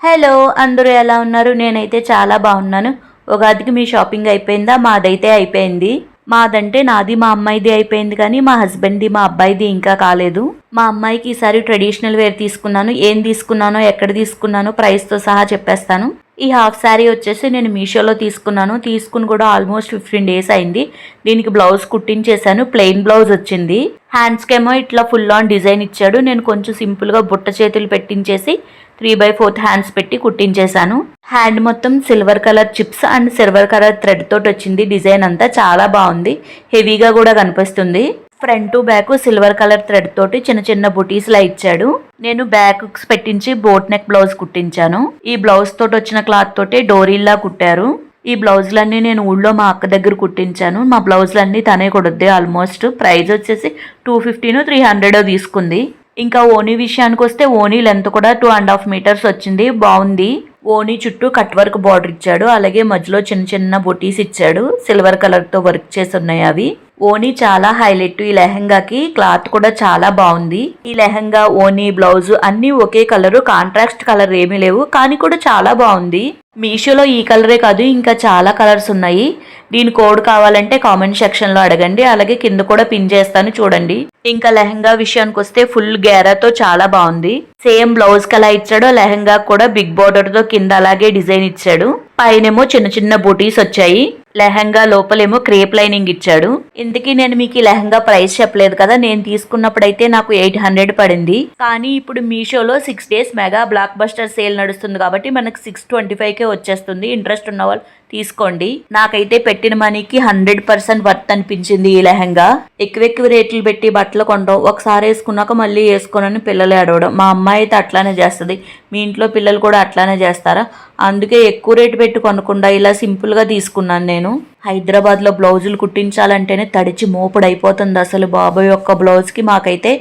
Hello అందరూ ఎలా ఉన్నారు? నేనైతే చాలా బాగున్నాను. ఉగాదికి మీ షాపింగ్ అయిపోయిందా? మాదైతే అయిపోయింది. మాదంటే నాది మా అమ్మాయిది అయిపోయింది, కానీ మా హస్బెండ్ది మా అబ్బాయిది ఇంకా కాలేదు. మా అమ్మాయికి ఈసారి ట్రెడిషనల్ వేర్ తీసుకున్నాను. ఏం తీసుకున్నానో, ఎక్కడ తీసుకున్నానో ప్రైస్తో సహా చెప్పేస్తాను. ఈ హాఫ్ శారీ వచ్చేసి నేను మీషోలో తీసుకున్నాను. తీసుకుని కూడా ఆల్మోస్ట్ 15 డేస్ అయింది. దీనికి బ్లౌజ్ కుట్టించేశాను. ప్లెయిన్ బ్లౌజ్ వచ్చింది. హ్యాండ్స్కేమో ఇట్లా ఫుల్ ఆన్ డిజైన్ ఇచ్చాడు. నేను కొంచెం సింపుల్గా బుట్ట చేతులు పెట్టించేసి 3/4 హ్యాండ్స్ పెట్టి కుట్టించేశాను. హ్యాండ్ మొత్తం silver colour chips and silver colour thread తోటి వచ్చింది. డిజైన్ అంతా చాలా బాగుంది. హెవీగా కూడా కనిపిస్తుంది. Front back silver colour thread తోటి చిన్న చిన్న బుటీస్ లా ఇచ్చాడు. నేను బ్యాక్ పెట్టించి బోట్ నెక్ బ్లౌజ్ కుట్టించాను. ఈ బ్లౌజ్ తోటి వచ్చిన క్లాత్ తోటి డోరీల్లా కుట్టారు. ఈ బ్లౌజులన్నీ నేను ఊళ్ళో మా అక్క దగ్గర కుట్టించాను. మా బ్లౌజులన్నీ తనే కొడుద్ది. ఆల్మోస్ట్ ప్రైస్ వచ్చేసి 250 300 తీసుకుంది. ఇంకా ఓనీ విషయానికి వస్తే ఓనీ లెంత్ కూడా 2.5 మీటర్స్ వచ్చింది. బాగుంది. ఓనీ చుట్టూ కట్ వర్క్ బార్డర్ ఇచ్చాడు. అలాగే మధ్యలో చిన్న చిన్న బొటీస్ ఇచ్చాడు. సిల్వర్ కలర్ తో వర్క్ చేసి ఉన్నాయి అవి. ఓనీ చాలా హైలైట్. ఈ లెహంగాకి క్లాత్ కూడా చాలా బాగుంది. ఈ లెహంగా, ఓనీ, బ్లౌజ్ అన్ని ఒకే కలరు, కాంట్రాస్ట్ కలర్ ఏమీ లేవు, కానీ కూడా చాలా బాగుంది. మీషోలో ఈ కలరే కాదు, ఇంకా చాలా కలర్స్ ఉన్నాయి. దీని కోడ్ కావాలంటే కామెంట్ సెక్షన్ లో అడగండి. అలాగే కింద కూడా పిన్ చేస్తాను, చూడండి. ఇంకా లెహంగా విషయానికి వస్తే ఫుల్ గేరాతో చాలా బాగుంది. సేమ్ బ్లౌజ్ కి అలా ఇచ్చాడు, లెహంగా కూడా బిగ్ బోర్డర్ తో కింద అలాగే డిజైన్ ఇచ్చాడు. పైనేమో చిన్న చిన్న బూటీస్ వచ్చాయి. లెహంగా లోపలేమో క్రేప్ లైనింగ్ ఇచ్చాడు. ఇంతకీ నేను మీకు ఈ లెహంగా ప్రైస్ చెప్పలేదు కదా. నేను తీసుకున్నప్పుడైతే నాకు 800 పడింది. కానీ ఇప్పుడు మీషోలో 6 days mega block buster sale నడుస్తుంది కాబట్టి మనకు 625కే వచ్చేస్తుంది. ఇంట్రెస్ట్ ఉన్న వాళ్ళు తీసుకోండి. నాకైతే పెట్టిన మనీకి 100% వర్త్ అనిపించింది ఈ లెహంగా. ఎక్కువ రేట్లు పెట్టి బట్టలు కొంటాం, ఒకసారి వేసుకున్నాక మళ్ళీ వేసుకోనని పిల్లలు అడవడం. మా అమ్మాయి అయితే అట్లానే చేస్తుంది. మీ ఇంట్లో పిల్లలు కూడా అట్లానే చేస్తారా? అందుకే ఎక్కువ రేటు పెట్టి కొనకుండా ఇలా సింపుల్గా తీసుకున్నాను నేను. హైదరాబాద్లో బ్లౌజులు కుట్టించాలంటేనే తడిచి మోపుడు అయిపోతుంది అసలు. బాబాయ్ యొక్క బ్లౌజ్కి మాకైతే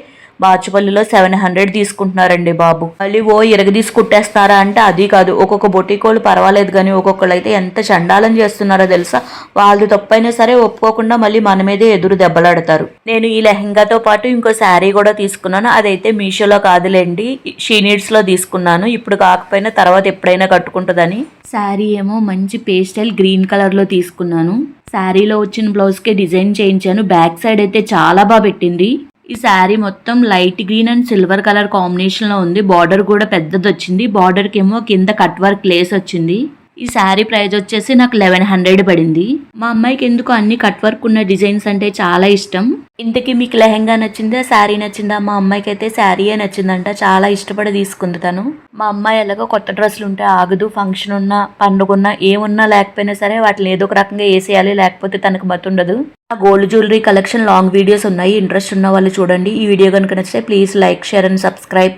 బాచుపల్లిలో 700 తీసుకుంటున్నారండి బాబు. మళ్ళీ ఇరగదీసి కుట్టేస్తారా అంటే అది కాదు. ఒక్కొక్క బొటికోళ్ళు పర్వాలేదు, కానీ ఒక్కొక్కళ్ళు అయితే ఎంత చండాలం చేస్తున్నారో తెలుసా. వాళ్ళు తప్పైనా సరే ఒప్పుకోకుండా మళ్ళీ మన మీదే ఎదురు దెబ్బలాడతారు. నేను ఈ లెహంగాతో పాటు ఇంకో శారీ కూడా తీసుకున్నాను. అదైతే మీషోలో కాదులేండి, షీ నీడ్స్ లో తీసుకున్నాను. ఇప్పుడు కాకపోయినా తర్వాత ఎప్పుడైనా కట్టుకుంటుందని. శారీ ఏమో మంచి పేస్టల్ గ్రీన్ కలర్ లో తీసుకున్నాను. శారీలో వచ్చిన బ్లౌజ్ కి డిజైన్ చేయించాను. బ్యాక్ సైడ్ అయితే చాలా బాగా పెట్టింది. ఈ శారీ మొత్తం light green and silver colour combination లో ఉంది. బార్డర్ కూడా పెద్దది వచ్చింది. బార్డర్ కి ఏమో కింద కట్ వర్క్ లేస్ వచ్చింది. ఈ శారీ ప్రైస్ వచ్చేసి నాకు 1100 పడింది. మా అమ్మాయికి ఎందుకు అన్ని కట్ వర్క్ ఉన్న డిజైన్స్ అంటే చాలా ఇష్టం. ఇంతకీ మీకు లెహంగా నచ్చిందా, శారీ నచ్చిందా? మా అమ్మాయికి అయితే శారీయే నచ్చిందంట. చాలా ఇష్టపడి తీసుకుంది తను. మా అమ్మాయి ఎలాగో కొత్త డ్రెస్సులు ఉంటే ఆగదు. ఫంక్షన్ ఉన్నా, పండుగ ఉన్నా, ఏమున్నా లేకపోయినా సరే వాటిని ఏదో ఒక రకంగా వేసేయాలి, లేకపోతే తనకు మతుండదు. Gold jewellery collection long videos ఉన్నాయి. ఇంట్రెస్ట్ ఉన్న వాళ్ళు చూడండి. ఈ వీడియో కనుక నచ్చితే please like, share and subscribe.